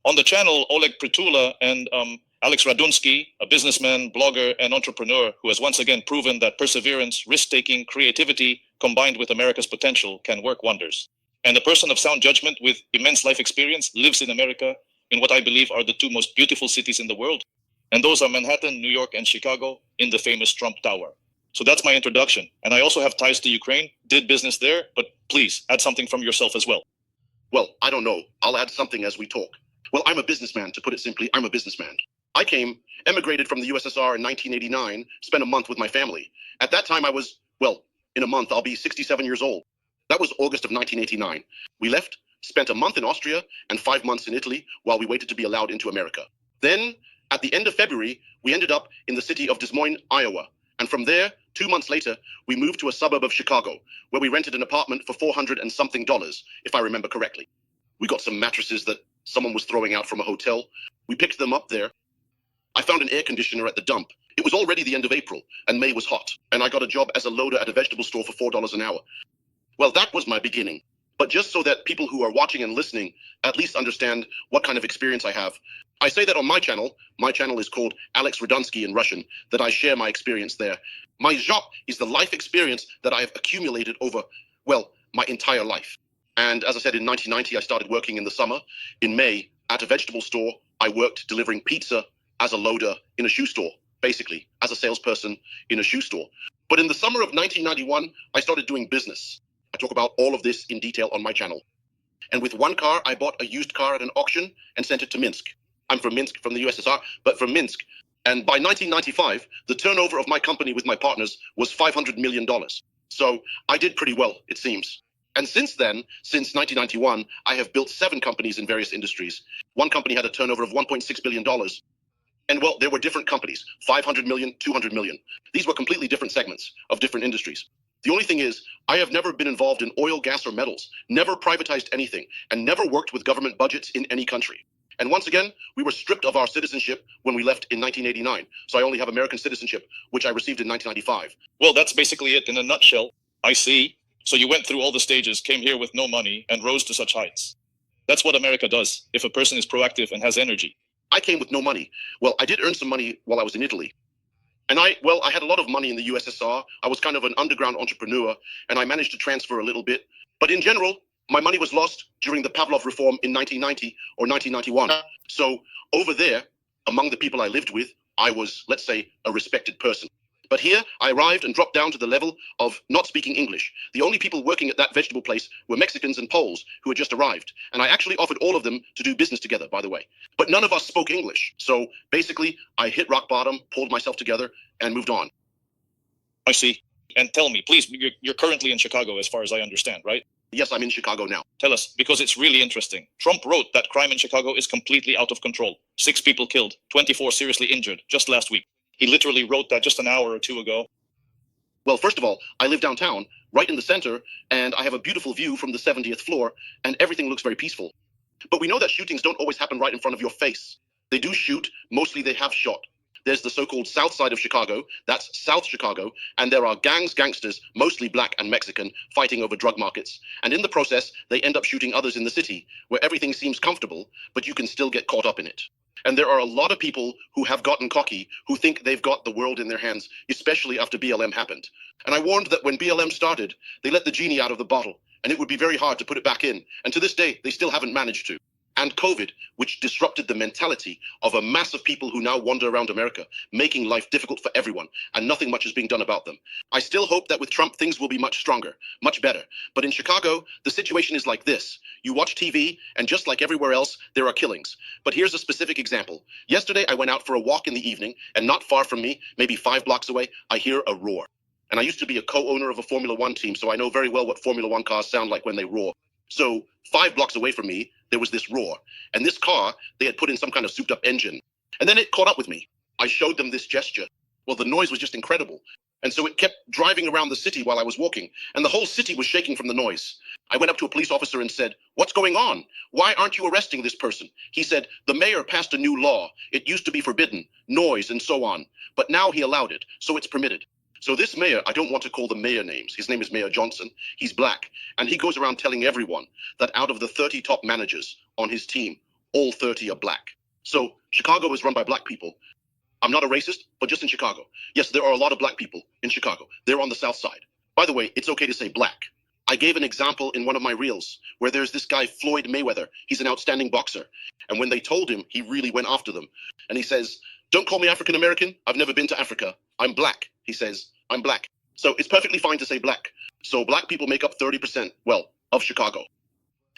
On the channel, Oleg Prytula and Alex Radunsky, a businessman, blogger, and entrepreneur who has once again proven that perseverance, risk-taking, creativity, combined with America's potential, can work wonders. And a person of sound judgment with immense life experience lives in America, in what I believe are the two most beautiful cities in the world. And those are Manhattan, New York, and Chicago, in the famous Trump Tower. So that's my introduction. And I also have ties to Ukraine, did business there, but please add something from yourself as well. Well, I don't know. I'll add something as we talk. Well, I'm a businessman. To put it simply, I'm a businessman. I emigrated from the USSR in 1989, spent a month with my family. At that time, I was, well, in a month, I'll be 67 years old. That was August of 1989. We left, spent a month in Austria and 5 months in Italy while we waited to be allowed into America. Then, at the end of February, we ended up in the city of Des Moines, Iowa. And from there, 2 months later, we moved to a suburb of Chicago, where we rented an apartment for $400 and something, if I remember correctly. We got some mattresses that someone was throwing out from a hotel. We picked them up there. I found an air conditioner at the dump. It was already the end of April, and May was hot, and I got a job as a loader at a vegetable store for $4 an hour. Well, that was my beginning. But just so that people who are watching and listening at least understand what kind of experience I have, I say that on my channel is called Alex Radunsky in Russian, that I share my experience there. My zhop is the life experience that I have accumulated over, well, my entire life. And as I said, in 1990, I started working in the summer. In May, at a vegetable store, I worked delivering pizza as a loader in a shoe store, basically, as a salesperson in a shoe store. But in the summer of 1991, I started doing business. I talk about all of this in detail on my channel. And with one car, I bought a used car at an auction and sent it to Minsk. I'm from Minsk, from the USSR, but from Minsk. And by 1995, the turnover of my company with my partners was $500 million. So I did pretty well, it seems. And since then, since 1991, I have built 7 companies in various industries. One company had a turnover of $1.6 billion. And well, there were different companies, 500 million, 200 million. These were completely different segments of different industries. The only thing is, I have never been involved in oil, gas, or metals, never privatized anything, and never worked with government budgets in any country. And once again, we were stripped of our citizenship when we left in 1989. So I only have American citizenship, which I received in 1995. Well, that's basically it in a nutshell. I see. So you went through all the stages, came here with no money, and rose to such heights. That's what America does, if a person is proactive and has energy. I came with no money. Well, I did earn some money while I was in Italy. And I had a lot of money in the USSR. I was kind of an underground entrepreneur, and I managed to transfer a little bit. But in general, my money was lost during the Pavlov reform in 1990 or 1991. So over there, among the people I lived with, I was, let's say, a respected person. But here, I arrived and dropped down to the level of not speaking English. The only people working at that vegetable place were Mexicans and Poles who had just arrived. And I actually offered all of them to do business together, by the way. But none of us spoke English. So basically, I hit rock bottom, pulled myself together, and moved on. I see. And tell me, please, you're currently in Chicago, as far as I understand, right? Yes, I'm in Chicago now. Tell us, because it's really interesting. Trump wrote that crime in Chicago is completely out of control. 6 people killed, 24 seriously injured, just last week. He literally wrote that just an hour or two ago. Well, first of all, I live downtown, right in the center, and I have a beautiful view from the 70th floor, and everything looks very peaceful. But we know that shootings don't always happen right in front of your face. They do shoot, mostly they have shot. There's the so-called South Side of Chicago, that's South Chicago, and there are gangsters, mostly black and Mexican, fighting over drug markets. And in the process, they end up shooting others in the city, where everything seems comfortable, but you can still get caught up in it. And there are a lot of people who have gotten cocky, who think they've got the world in their hands, especially after BLM happened. And I warned that when BLM started, they let the genie out of the bottle, and it would be very hard to put it back in. And to this day, they still haven't managed to. And COVID, which disrupted the mentality of a mass of people who now wander around America, making life difficult for everyone, and nothing much is being done about them. I still hope that with Trump, things will be much stronger, much better. But in Chicago, the situation is like this. You watch TV, and just like everywhere else, there are killings. But here's a specific example. Yesterday, I went out for a walk in the evening, and not far from me, maybe 5 blocks away, I hear a roar. And I used to be a co-owner of a Formula One team, so I know very well what Formula One cars sound like when they roar. So 5 blocks away from me, there was this roar. And this car, they had put in some kind of souped up engine. And then it caught up with me. I showed them this gesture. Well, the noise was just incredible. And so it kept driving around the city while I was walking. And the whole city was shaking from the noise. I went up to a police officer and said, "What's going on? Why aren't you arresting this person?" He said, "The mayor passed a new law. It used to be forbidden, noise and so on. But now he allowed it, so it's permitted." So this mayor, I don't want to call the mayor names. His name is Mayor Johnson. He's black. And he goes around telling everyone that out of the 30 top managers on his team, all 30 are black. So Chicago is run by black people. I'm not a racist, but just in Chicago. Yes, there are a lot of black people in Chicago. They're on the South Side. By the way, it's okay to say black. I gave an example in one of my reels where there's this guy, Floyd Mayweather. He's an outstanding boxer. And when they told him, he really went after them. And he says, "Don't call me African American. I've never been to Africa. I'm black." He says, "I'm black." So it's perfectly fine to say black. So black people make up 30%, well, of Chicago.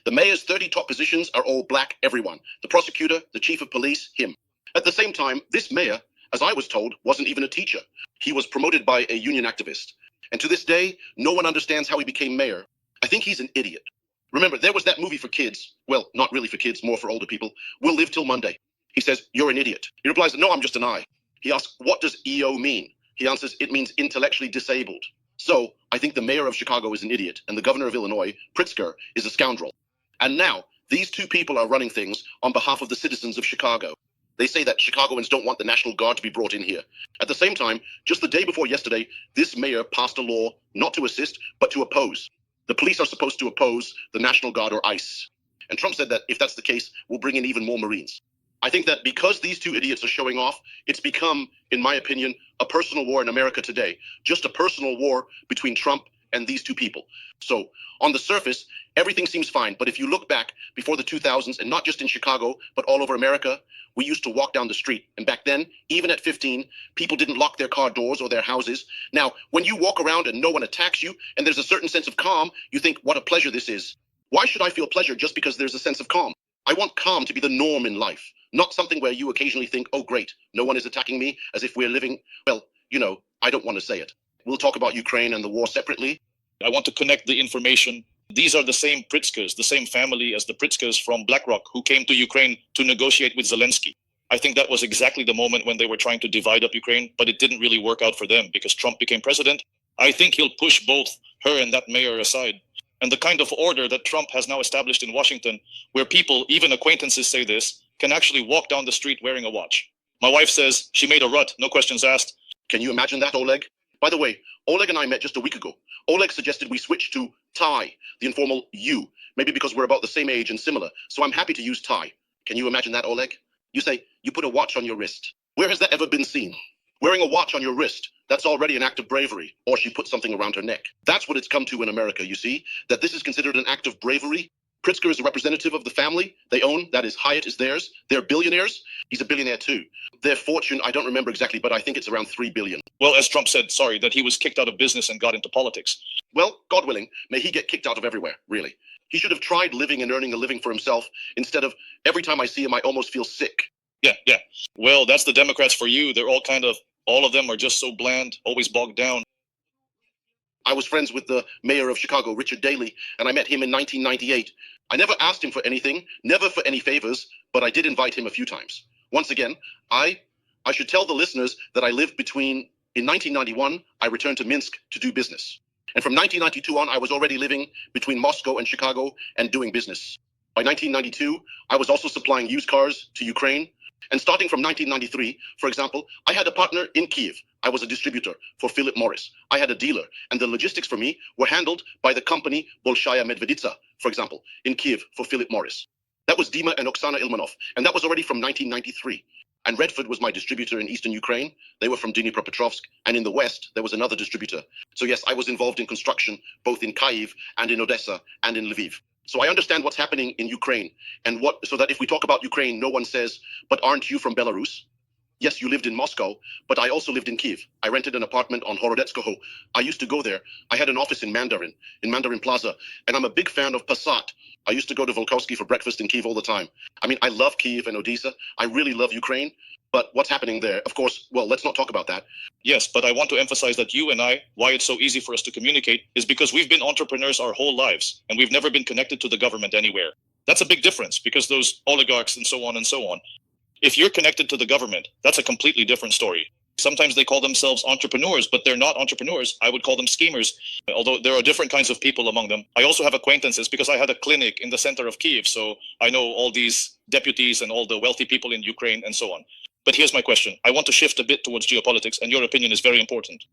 The mayor's 30 top positions are all black everyone. The prosecutor, the chief of police, him. At the same time, this mayor, as I was told, wasn't even a teacher. He was promoted by a union activist. And to this day, no one understands how he became mayor. I think he's an idiot. Remember, there was that movie for kids. Well, not really for kids, more for older people. We'll Live Till Monday. He says, "You're an idiot." He replies, "No, I'm just an eye." He asks, "What does EO mean?" He answers, "It means intellectually disabled." So I think the mayor of Chicago is an idiot, and the governor of Illinois, Pritzker, is a scoundrel. And now, these two people are running things on behalf of the citizens of Chicago. They say that Chicagoans don't want the National Guard to be brought in here. At the same time, just the day before yesterday, this mayor passed a law not to assist, but to oppose. The police are supposed to oppose the National Guard or ICE. And Trump said that if that's the case, we'll bring in even more Marines. I think that because these two idiots are showing off, it's become, in my opinion, a personal war in America today. Just a personal war between Trump and these two people. So on the surface, everything seems fine. But if you look back before the 2000s, and not just in Chicago, but all over America, we used to walk down the street. And back then, even at 15, people didn't lock their car doors or their houses. Now, when you walk around and no one attacks you, and there's a certain sense of calm, you think, what a pleasure this is. Why should I feel pleasure just because there's a sense of calm? I want calm to be the norm in life, not something where you occasionally think, oh, great, no one is attacking me, as if we're living, well, I don't want to say it. We'll talk about Ukraine and the war separately. I want to connect the information. These are the same Pritzkers, the same family as the Pritzkers from BlackRock who came to Ukraine to negotiate with Zelensky. I think that was exactly the moment when they were trying to divide up Ukraine, but it didn't really work out for them because Trump became president. I think he'll push both her and that mayor aside. And the kind of order that Trump has now established in Washington, where people, even acquaintances say this, can actually walk down the street wearing a watch. My wife says she made a rut, no questions asked. Can you imagine that, Oleg? By the way, Oleg and I met just a week ago. Oleg suggested we switch to Ty, the informal you, maybe because we're about the same age and similar, so I'm happy to use Ty. Can you imagine that, Oleg? You say, you put a watch on your wrist. Where has that ever been seen? Wearing a watch on your wrist, that's already an act of bravery, or she put something around her neck. That's what it's come to in America, you see, that this is considered an act of bravery. Pritzker is a representative of the family they own, that is, Hyatt is theirs. They're billionaires. He's a billionaire too. Their fortune, I don't remember exactly, but I think it's around $3 billion. Well, as Trump said, that he was kicked out of business and got into politics. Well, God willing, may he get kicked out of everywhere, really. He should have tried living and earning a living for himself instead of every time I see him, I almost feel sick. Yeah. Well, that's the Democrats for you. They're all of them are just so bland, always bogged down. I was friends with the mayor of Chicago, Richard Daley, and I met him in 1998. I never asked him for anything, never for any favors, but I did invite him a few times. Once again, I should tell the listeners that I lived in 1991, I returned to Minsk to do business. And from 1992 on, I was already living between Moscow and Chicago and doing business. By 1992, I was also supplying used cars to Ukraine. And starting from 1993, for example, I had a partner in Kiev. I was a distributor for Philip Morris. I had a dealer, and the logistics for me were handled by the company Bolshaya Medveditsa, for example, in Kiev for Philip Morris. That was Dima and Oksana Ilmanov, and that was already from 1993. And Redford was my distributor in eastern Ukraine. They were from Dnipropetrovsk, and in the west, there was another distributor. So yes, I was involved in construction, both in Kyiv and in Odessa and in Lviv. So I understand what's happening in Ukraine, so that if we talk about Ukraine, no one says, but aren't you from Belarus? Yes, you lived in Moscow, but I also lived in Kiev. I rented an apartment on Horodetskoho. I used to go there. I had an office in Mandarin Plaza, and I'm a big fan of Passat. I used to go to Volkovsky for breakfast in Kiev all the time. I mean, I love Kiev and Odessa. I really love Ukraine. But what's happening there? Of course, well, let's not talk about that. Yes, but I want to emphasize that you and I, why it's so easy for us to communicate, is because we've been entrepreneurs our whole lives, and we've never been connected to the government anywhere. That's a big difference, because those oligarchs and so on, if you're connected to the government, that's a completely different story. Sometimes they call themselves entrepreneurs, but they're not entrepreneurs. I would call them schemers, although there are different kinds of people among them. I also have acquaintances because I had a clinic in the center of Kiev, so I know all these deputies and all the wealthy people in Ukraine and so on. But here's my question. I want to shift a bit towards geopolitics, and your opinion is very important.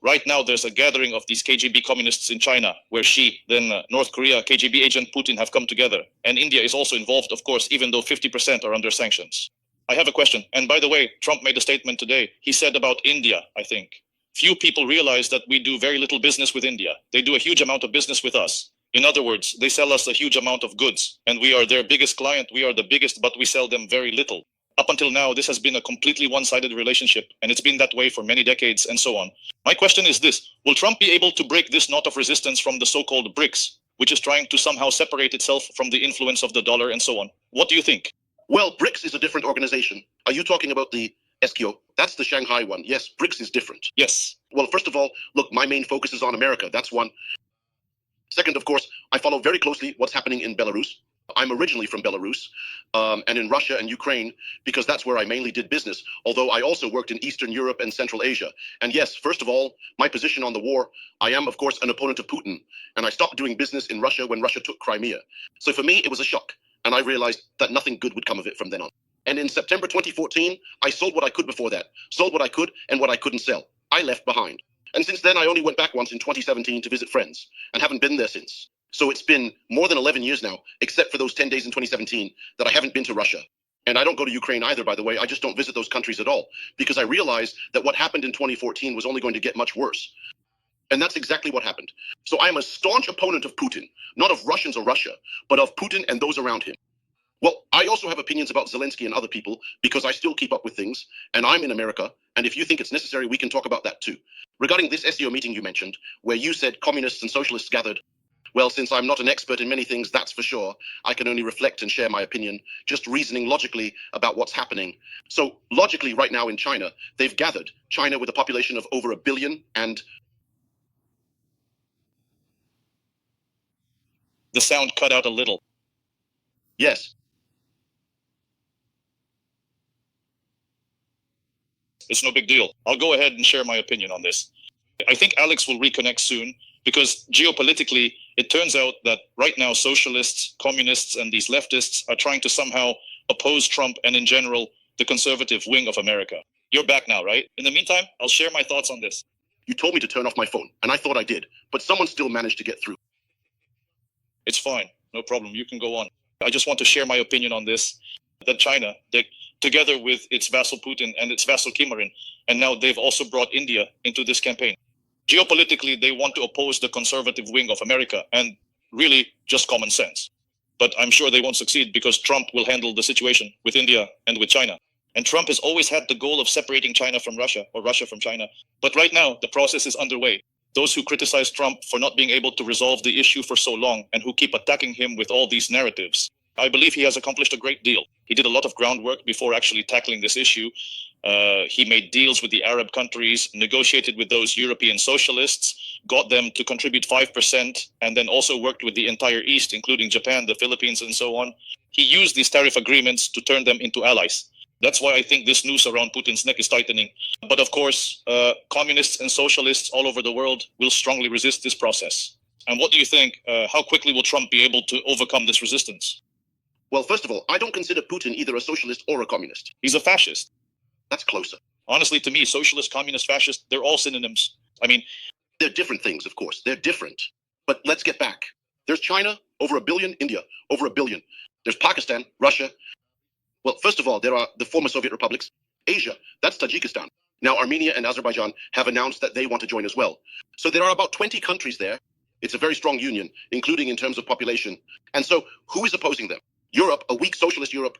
Right now there's a gathering of these KGB communists in China, where Xi, then North Korea, KGB agent Putin have come together. And India is also involved, of course, even though 50% are under sanctions. I have a question. And by the way, Trump made a statement today. He said about India, I think, few people realize that we do very little business with India. They do a huge amount of business with us. In other words, they sell us a huge amount of goods, and we are their biggest client. We are the biggest, but we sell them very little. Up until now, this has been a completely one-sided relationship, and it's been that way for many decades and so on. My question is this: will Trump be able to break this knot of resistance from the so-called BRICS, which is trying to somehow separate itself from the influence of the dollar and so on? What do you think? Well, BRICS is a different organization. Are you talking about the SKO? That's the Shanghai one. Yes, BRICS is different. Yes. Well, first of all, look, my main focus is on America. That's one. Second, of course, I follow very closely what's happening in Belarus. I'm originally from Belarus, and in Russia and Ukraine, because that's where I mainly did business, although I also worked in Eastern Europe and Central Asia. And yes, first of all, my position on the war, I am, of course, an opponent of Putin, and I stopped doing business in Russia when Russia took Crimea. So for me, it was a shock, and I realized that nothing good would come of it from then on. And in September 2014, I sold what I could before that, sold what I could and what I couldn't sell. I left behind. And since then, I only went back once in 2017 to visit friends, and haven't been there since. So it's been more than 11 years now, except for those 10 days in 2017, that I haven't been to Russia. And I don't go to Ukraine either, by the way. I just don't visit those countries at all, because I realized that what happened in 2014 was only going to get much worse. And that's exactly what happened. So I am a staunch opponent of Putin, not of Russians or Russia, but of Putin and those around him. Well, I also have opinions about Zelensky and other people, because I still keep up with things, and I'm in America, and if you think it's necessary, we can talk about that too. Regarding this SEO meeting you mentioned, where you said communists and socialists gathered, well, since I'm not an expert in many things, that's for sure, I can only reflect and share my opinion, just reasoning logically about what's happening. So logically, right now in China, they've gathered, China with a population of over 1 billion, and The sound cut out a little. yes, It's no big deal. I'll go ahead and share my opinion on this. I think Alex will reconnect soon, because geopolitically, it turns out that right now socialists, communists, and these leftists are trying to somehow oppose Trump and, in general, the conservative wing of America. You're back now, right? In the meantime, I'll share my thoughts on this. you told me to turn off my phone, and I thought I did, but someone still managed to get through. It's fine. No problem. You can go on. I just want to share my opinion on this, that China, together with its vassal Putin and its vassal Kim, and now they've also brought India into this campaign. Geopolitically, they want to oppose the conservative wing of America, and really just common sense. But I'm sure they won't succeed, because Trump will handle the situation with India and with China. And Trump has always had the goal of separating China from Russia, or Russia from China. But right now, the process is underway. Those who criticize Trump for not being able to resolve the issue for so long, and who keep attacking him with all these narratives, I believe he has accomplished a great deal. He did a lot of groundwork before actually tackling this issue. He made deals with the Arab countries, negotiated with those European socialists, got them to contribute 5%, and then also worked with the entire East, including Japan, the Philippines, and so on. He used these tariff agreements to turn them into allies. That's why I think this noose around Putin's neck is tightening. But of course, communists and socialists all over the world will strongly resist this process. And what do you think? How quickly will Trump be able to overcome this resistance? Well, first of all, I don't consider Putin either a socialist or a communist. He's a fascist. That's closer. Honestly, to me, socialist, communist, fascist, they're all synonyms. I mean, they're different things, of course. They're different. But let's get back. There's China, over 1 billion, India, over 1 billion. There's Pakistan, Russia. Well, first of all, there are the former Soviet republics. Asia, that's Tajikistan. Now, Armenia and Azerbaijan have announced that they want to join as well. So there are about 20 countries there. It's a very strong union, including in terms of population. And so who is opposing them? Europe, a weak socialist Europe,